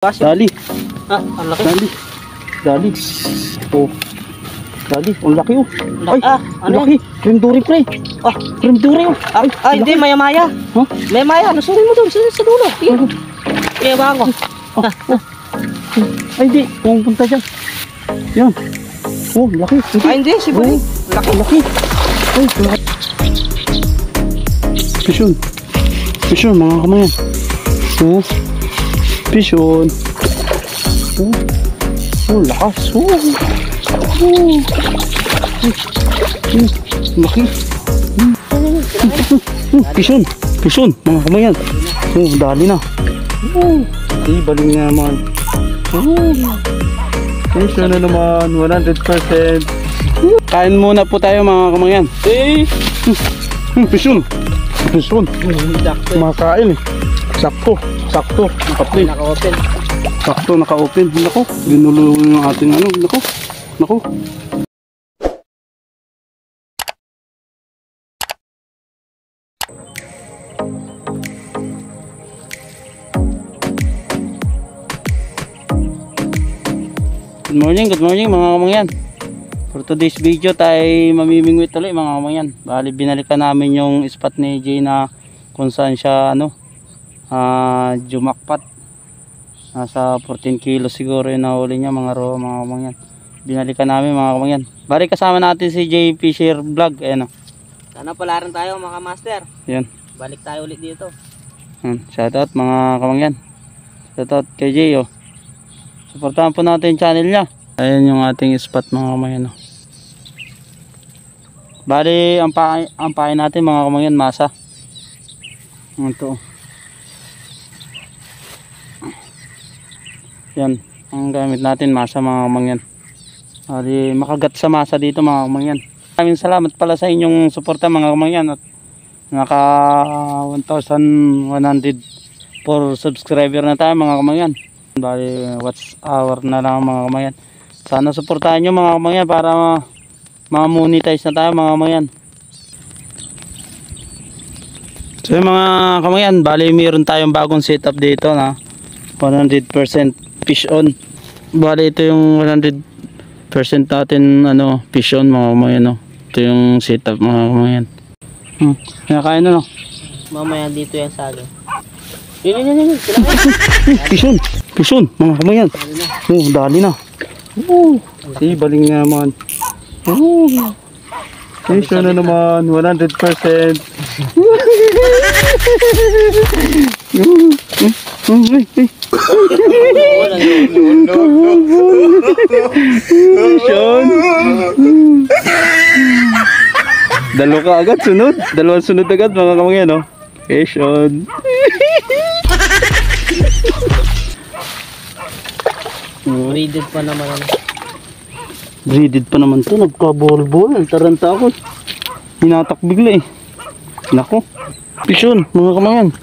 Dali. Ah, ang laki. Dali. Dali. Oh. Dali. Ang laki oh. Ay, ano laki. Cream dory pre. Ah, Cream dory oh. Ay, hindi, maya-maya. Huh? Maya-maya, nasurin mo doon sa dulo. Kaya ba ako? Ay, hindi. Pumunta dyan. Yan. Oh, laki. Ay, hindi, si Buli. Laki. Laki. Ay, laki. Pishon. Pishon, mga kamayan. Oh. Pishon. Oh. Oh, lakas. Oh. Oh. Laki. Pishon. Pishon, mga kamayan. Oh, dali na. Oh. Ay, baling naman. Oh. Pishon na naman. 100%. Kain muna po tayo mga kamayan. Eh. Pishon. Pishon. Makain eh. Sakto. Sakto. Nakapli. Naka-open. Sakto, naka-open. Nako, ginulo yung ating ano. Nako. Nako. Good morning mga kamangyan. For today's video tayo mamimingwit ulit mga kamangyan. Bali binalikan namin yung spot ni Jay na kung saan siya ano jumakpat. Nasa 14 kilos siguro yung nahuli niya mga kamangyan. Binalikan namin mga kamangyan. Bali kasama natin si Jay Fisher Vlog. Ayan o. Sana pala rin tayo mga master. Yan. Balik tayo ulit dito. Shoutout mga kamangyan. Shoutout kay Jay o. Supportahan po natin yung channel niya. Ayan yung ating spot mga kamangyan o. Bali ang pain natin mga kamangyan masa. Ito. Yan, ang gamit natin masa mga kamangyan. Bali makagat sa masa dito mga kamangyan. Maraming salamat pala sa inyong suporta mga kamangyan. At naka 1,104 subscriber na tayo mga kamangyan. Bali watch hour na lang mga kamangyan. Sana suportahan nyo mga kamangyan para ma-monetize na tayo mga kamangyan. So mga kamangyan, bali mayroon tayong bagong setup dito na 100% fish on. Bali ito yung 100% natin ano, fish on mga kamangyan no. Ito yung setup mga kamangyan. Kinakain na no. Mamaya dito yan sa akin. Yun. Fish on. Fish on mga kamangyan. Oh, dali na. Oh, si baling naman. Oh. Fish on na naman 100%. Dalawa ka agad sunod. Dalawang sunod agad mga kamangyan no. Fish on. Breeded pa naman. Breeded pa naman to. Nagka-ball-ball. Taranta ako. Hinatak bigla eh. Nako. Pishon mga kamangyan.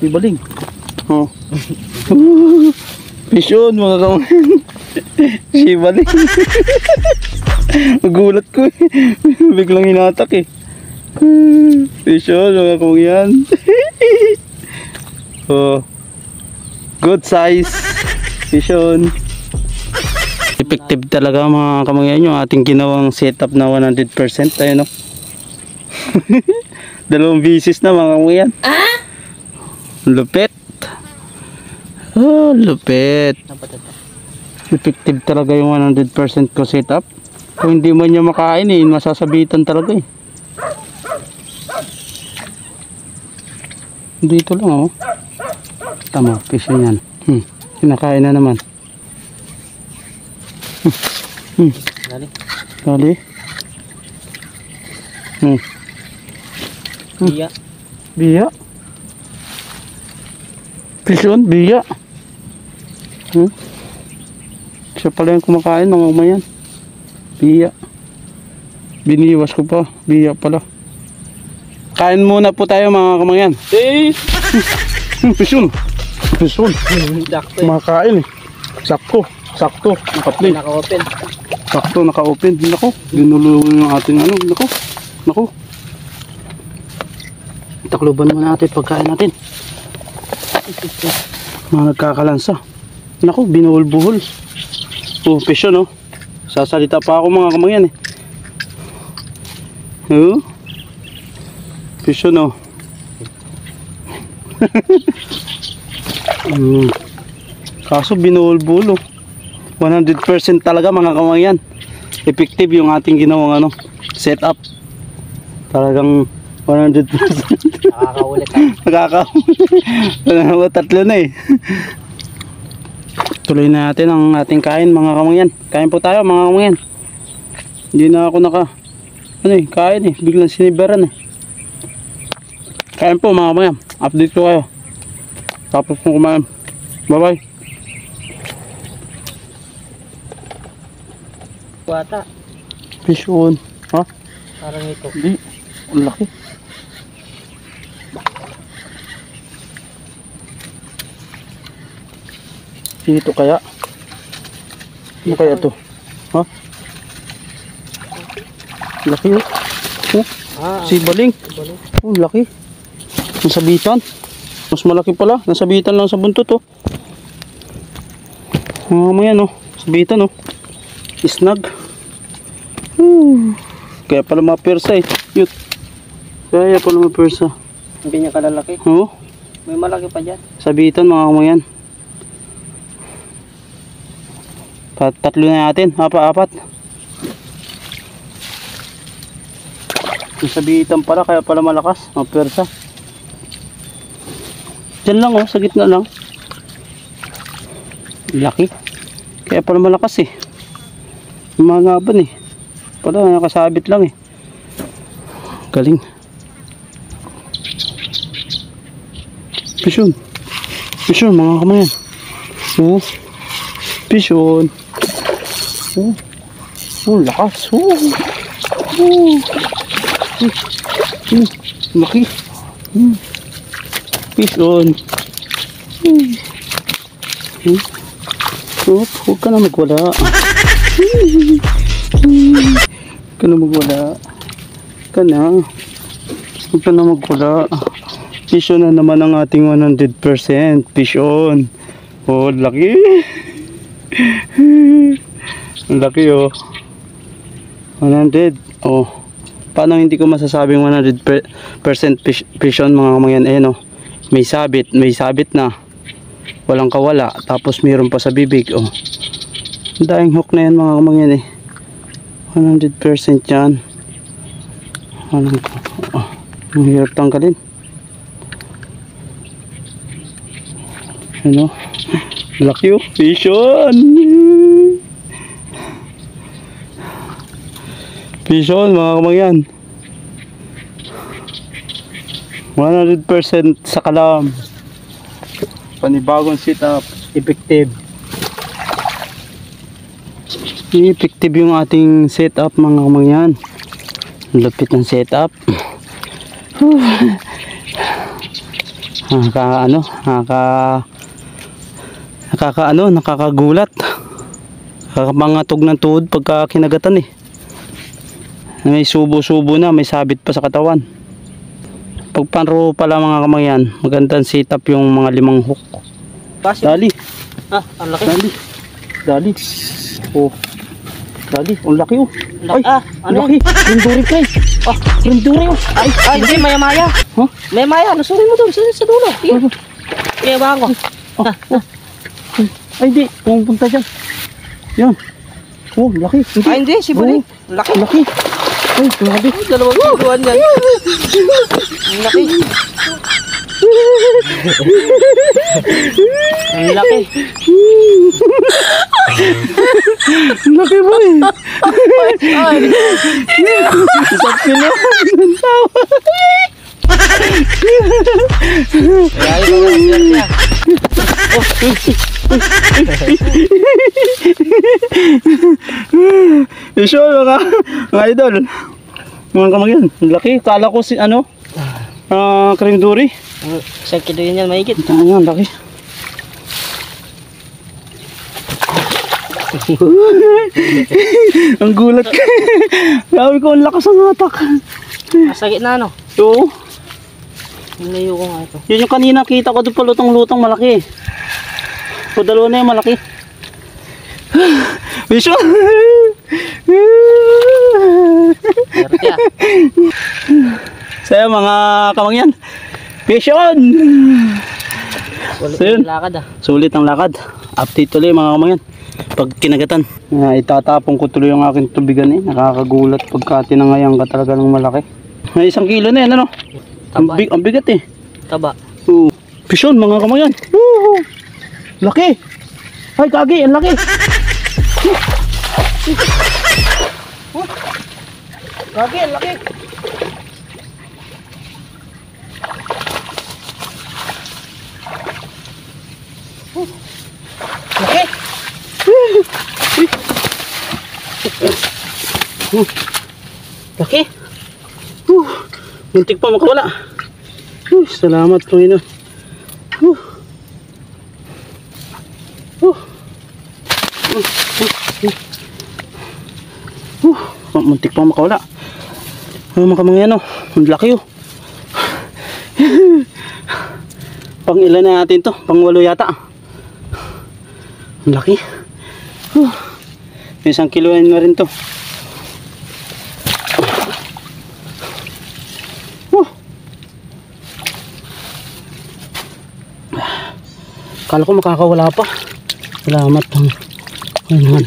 Ibaling. Oh. Pishon mga kamangyan. Sibaling. Magulat ko eh. Biglang hinatak eh. Pishon mga kamangyan. Oh. Good size. Pishon. Effective talaga mga kamangyan yung ating ginawang setup na 100%. Ayun no. Dalawang bisis na mga kamangyan. Lupit. Oh, lupit. Effective talaga yung 100% ko setup. Kung hindi mo niya makain eh, masasabitan talaga eh. Dito lang oh. Tama, pishon yan. Kinakain na naman. Dali. Dali. Biya. Biya. Pishon, biya. Siya pala yung kumakain mga umayan. Biya. Biniwas ko pa. Biya pala. Kain muna po tayo mga kamangyan. Pishon. Pishon. Makain eh. Sakto. Sakto. Nakapli. Naka-open. Sakto. Naka-open. Nako. Ginulo yung ating ano. Nako. Nako. Takluban naman natin pagkain natin. Mga nagkakalansa. Naku, binuhol-buhol. Oh, fish yun, oh. Sasalita pa ako mga kamangyan eh. Oh. Fish yun, oh. Kaso binuhol-buhol, oh. 100% talaga mga kamangyan. Effective yung ating ginawang ano, setup. Talagang 100%. Nakakaulit ka. Nakakaulit. Tatlo na eh. Tuloy na natin ang ating kain mga kamangyan. Kain po tayo mga kamangyan. Hindi na ako kain eh. Biglang siniberan eh. Kain po mga kamangyan. Update ko kayo. Tapos kung kumain. Bye bye. Wata. Fish on. Ha? Parang ito. Hindi. Ang laki. Dito kaya? Ano kaya to? Ha? Laki oh. Oh, sibaling. Oh, laki. Nasabitan. Mas malaki pala. Nasabitan lang sa buntot oh. Mayan oh. Sabitan oh. Isnag. Kaya pala mapersa eh. Yut. Kaya pala mapersa. Hindi niya kalalaki. Oo. May malaki pa dyan. Sabitan mga kamayan. Tatlo na natin. Apat. Sabitan pala kaya pala malakas. Mapersa. Diyan lang oh. Sa gitna lang. Laki. Kaya pala malakas eh. Mangaban eh. Pala nakasabit lang eh. Galing. Pishon. Pishon mga kamayan. Oh. Pishon. Oh. Oh, lakas. Oh. Oh. Laki. Pishon. Oh, huwag ka na magwala. Huwag ka na magwala. Huwag ka na magwala. Fish on na naman ang ating 100% fish on. Oh, laki. Ang laki oh. 100. Oh. Paano hindi ko masasabing 100% fish on mga kamangyan? Ayan oh. May sabit na. Walang kawala. Tapos mayroon pa sa bibig oh. Daing hook na yan mga kamangyan eh. 100% yan. Ang hirap tanggalin. Ano? Laki oh. Fish on. Fish on mga kamangyan. 100% sa kalam. Panibagong setup. Effective. Effective yung ating setup mga kamangyan. Lupit ng setup. Nakakagulat. Nakakamangatog ng tuhod pagka kinagatan eh. May subo-subo na, may sabit pa sa katawan. Pag panro pala mga kamangyan, magandang setup yung mga 5 hook. Dali. Ang laki. Dali. Oh. Dali, ang laki oh. Ay, ano laki. Renduri ka eh. Renduri oh. Ay, hindi, maya-maya. Huh? Maya-maya, nasurin mo doon sa dulo. Iya ba ako? Ay, hindi. Pumunta dyan. Yan. Oh, laki. Ay, hindi, si Buli. Laki. Laki. Ay, grabe. Dalawang kiluan yan. Ang laki. Ang laki. Laki mo eh. Ay. Isang kilo. Ang tawa. Ay, niya. Sure mga idol. Mga kamangyan, laki. Kala ko si ano? Cream duri. Isang kilo yun yan, mahigit. Ayan, laki. Ang gulat ka. Sabi ko, ang lakas ang hatak. Sa gitna, ano? Oo. Nilayo ko nga ito. Yun yung kanina kita ko doon pa lutang-lutang malaki. O, dalawa na yung malaki. Vision! Swerte ah. Sa'yo mga kamangyan. Vision! Ulit So, yun. yung lakad ah. Sulit ang lakad. Update tuloy mga kamangyan. Pag kinagatan. Itatapon ko tuloy yung aking tubigan eh. Nakakagulat pagka tinangayan ka talaga ng malaki. May 1 kilo na yan ano? Taba. Ang bigat eh. Taba. Vision mga kamangyan. Woohoo! Laki! Ay kagi, ang laki! Kagi, ang laki! Laki! Laki! Muntik pa makawala. Salamat Panginoon. Muntik pa makawala. Mga kamangyan oh. Ang laki oh. Pang ilan na natin to? Pang 8 yata. Ang laki. May 1 kilo na rin to. Kala ko makakawala pa. Salamat ang Panginoon.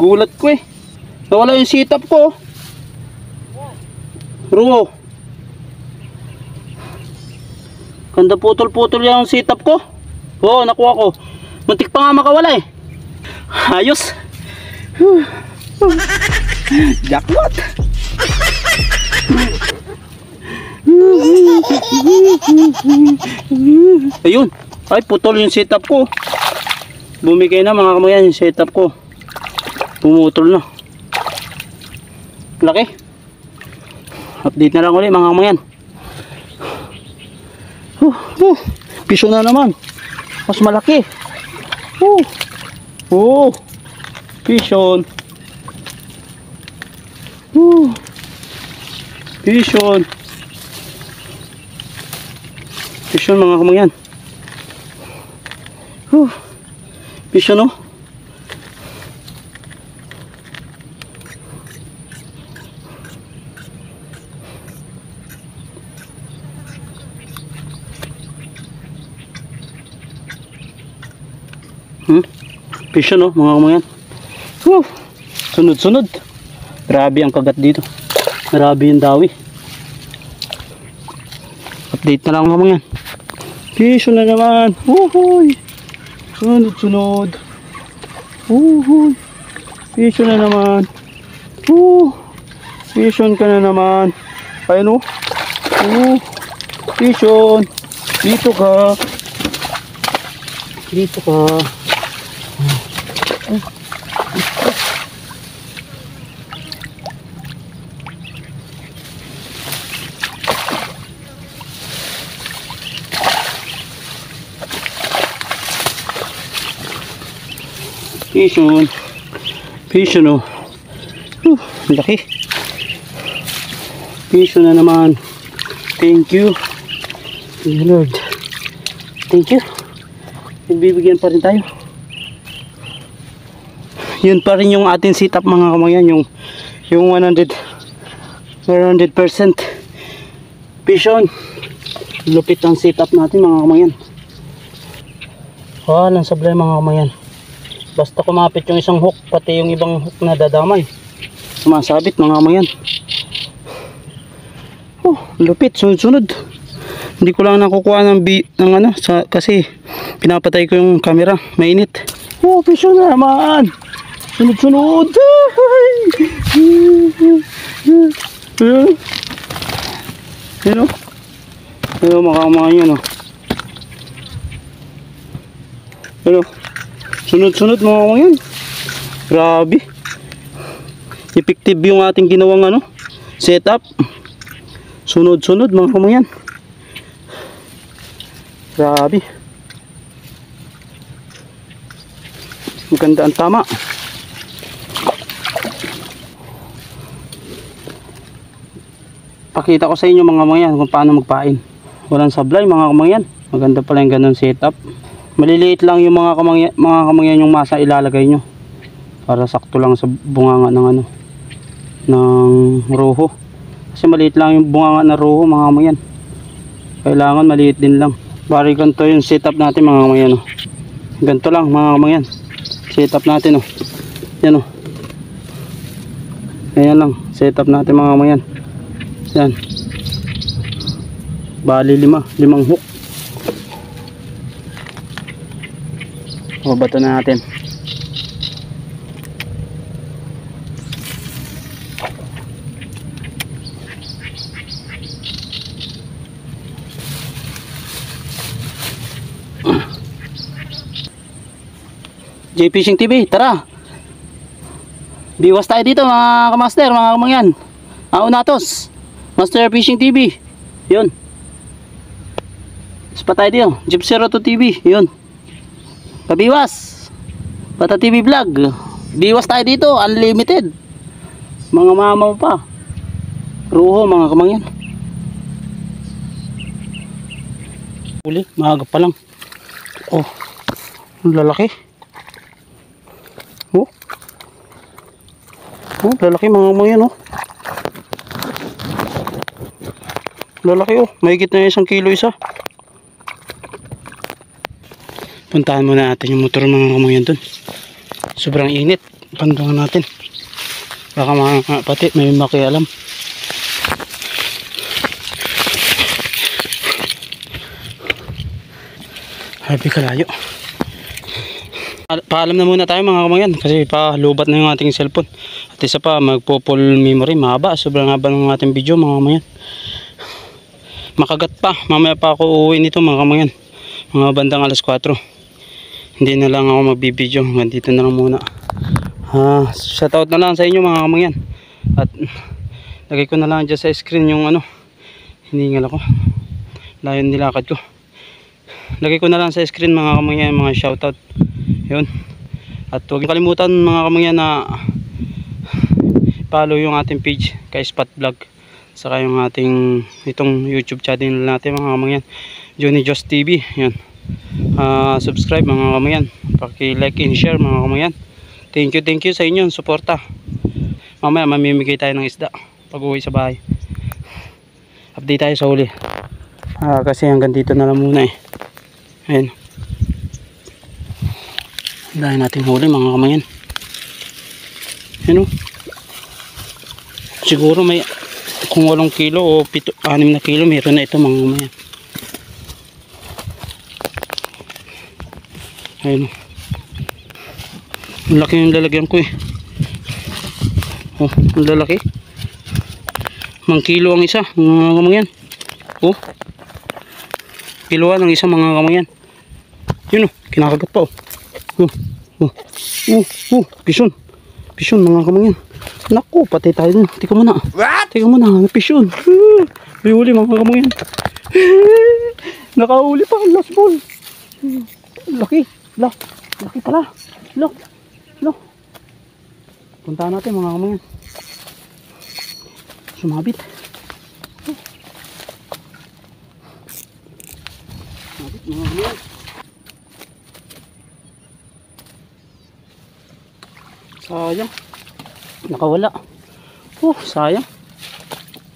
Gulat ko eh. Nawala yung sit-up ko. Ruo. Ganda putol-putol yung sit-up ko. Oo, nakuha ko. Muntik pa nga makawala eh. Ayos. Jackpot. Ayun. Ay, putol yung sit-up ko. Bumigay na mga kamangyan yung sit-up ko. Pumutol na. Laki. Update na lang ulit mga kamangyan. Piso na naman. Mas malaki. Piso. Piso. Piso mga kamangyan. Piso no. Piso no mga kamangyan. Sunod-sunod. Grabe ang kagat dito. Grabe yung dawi. Update na lang mga kamangyan. Piso na naman. Sunod-sunod. Piso na naman. Piso ka na naman. Ayun o. Piso. Dito ka. Dito ka. Piso no. Laki. Piso na naman. Thank you Lord. Thank you. Nagbibigyan pa rin tayo. Yun pa rin yung ating sit-up mga kamangyan. Yung 100% Piso. Lupit ang sit-up natin mga kamangyan. Walang sablay mga kamangyan. Basta kumapit yung isang hook, pati yung ibang hook na dadamay. Sumasabit mga kamangyan. Lupit, sunod-sunod. Hindi ko lang nakukuha ng ano, kasi pinapatay ko yung camera, mainit. Piso na naman. Sunod-sunod. Ayun mga kamangyan sunod-sunod mga kamangyan. Grabe. Effective yung ating ginawang setup. Sunod-sunod mga kamangyan. Grabe. Maganda ang tama. Pakita ko sa inyo mga kamangyan kung paano magpain. Walang sablay mga kamangyan. Maganda pala yung ganun setup. Maliliit lang yung mga kamangyan yung masa ilalagay nyo. Para sakto lang sa bunganga ng ano, ng roho. Kasi maliit lang yung bunganga ng roho mga kamangyan. Kailangan maliit din lang. Bari ganito yung setup natin mga kamangyan. Oh. Ganito lang mga kamangyan. Setup natin oh. Yan oh. Ayan lang. Setup natin mga kamangyan. Yan. Bali limang hook. Babato na natin. J Fishing TV, tara. Biwas tayo dito mga kamaster, mga kamangyan. Aunatos, Master Fishing TV. Yun. Ispa tayo dito, Jeep 02 TV. Yun. Kabiwas. Bata TV Vlog. Biwas tayo dito, unlimited. Mga mamaw pa. Ruho mga kamangyan. Uli, maaga pa lang. Oh, ang lalaki. Oh. Oh, lalaki mga kamangyan oh. Lalaki oh, mahigit na 1 kilo isa. Puntahan muna natin yung motor mga kamangyan dun. Sobrang init. Pantungan natin. Baka mga kapatid may makialam. Happy kalayo. Paalam na muna tayo mga kamangyan kasi palubat na yung ating cellphone. At isa pa magpo-full memory. Mahaba. Sobrang haba ng ating video mga kamangyan. Makagat pa. Mamaya pa ako uuwi nito mga kamangyan. Mga bandang alas 4. Hindi na lang ako magbibideo. Dito na lang muna. Shoutout na lang sa inyo mga kamangyan. At lagay ko na lang dyan sa screen yung ano. Hiningal ako. Layo nilakad ko. Lagay ko na lang sa screen mga kamangyan mga shoutout. Yun. At huwag niyo kalimutan mga kamangyan na follow yung ating page kay Spot Vlog. Saka yung ating itong YouTube channel natin mga kamangyan, Johnny Joss TV. Yan. Subscribe mga kamangyan. Paki-like and share mga kamangyan. Thank you sa inyo suporta. Mamaya mamimigay tayo ng isda pag uwi sa bahay. Update tayo sa huli. Kasi hanggang dito na lang muna eh. Ayan. Dahil natin huli mga kamangyan. Ayan o. Siguro may kung 8 kilo o 6 na kilo meron na ito mga kamangyan. Ayan o. Ang laki yung lalagyan ko eh. Oh, ang lalaki. 1 kilo ang isa mga kamangyan. Oh. Kiloan ang isa mga kamangyan. Yun o. Kinakagat pa o. Pison mga kamangyan. Naku, patay tayo dun. Tika muna. Tika muna, pison. May huli mga kamangyan. Nakahuli pa, last ball. Laki. Laki pala. Look. Puntahan natin mga kamangyan. Sumabit. Sumabit mga kamangyan. Sayang. Nakawala. Sayang.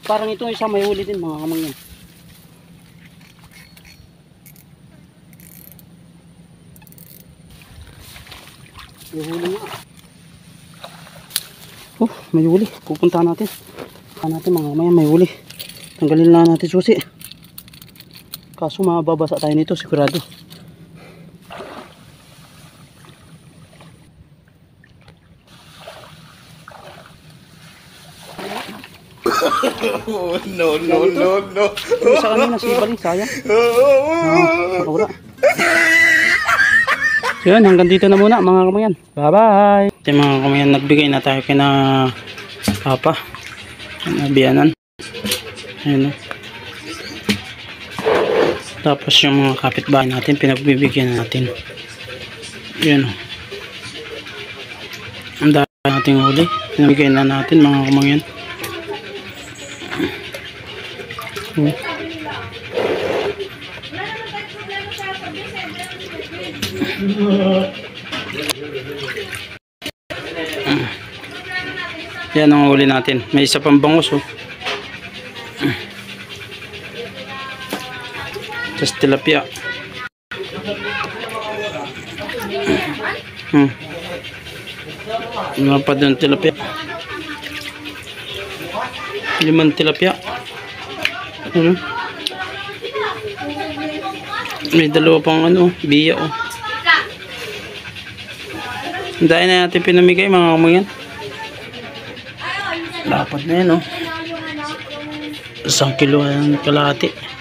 Parang itong isa may huli din mga kamangyan. May huli nga. May huli. Pupuntahan natin. Pupuntahan natin mga kamangyan, may huli. Tanggalin lang natin susi. Kaso mababasa tayo nito sigurado. No. Yung isa kanina si Baling, sayang. Nakawala. So yun, hanggang dito na muna mga kamangyan. Bye bye. Ito mga kamangyan, nagbigay na tayo kina Papa. Nabiyanan. Ayan o. Tapos yung mga kapitbahay natin, pinagbibigyan natin. Ayan o. Ang dami nating huli. Pinabigay na natin mga kamangyan. Yan ang huli natin. May isa pang bangus oh. Tapos tilapia. Ano pa doon tilapia? 5 tilapia. Ano? May 2 pang ano, biya oh. Dahil na natin pinamigay mga kamuyan. Dapat na yan oh. 1 kilo ang kalahati.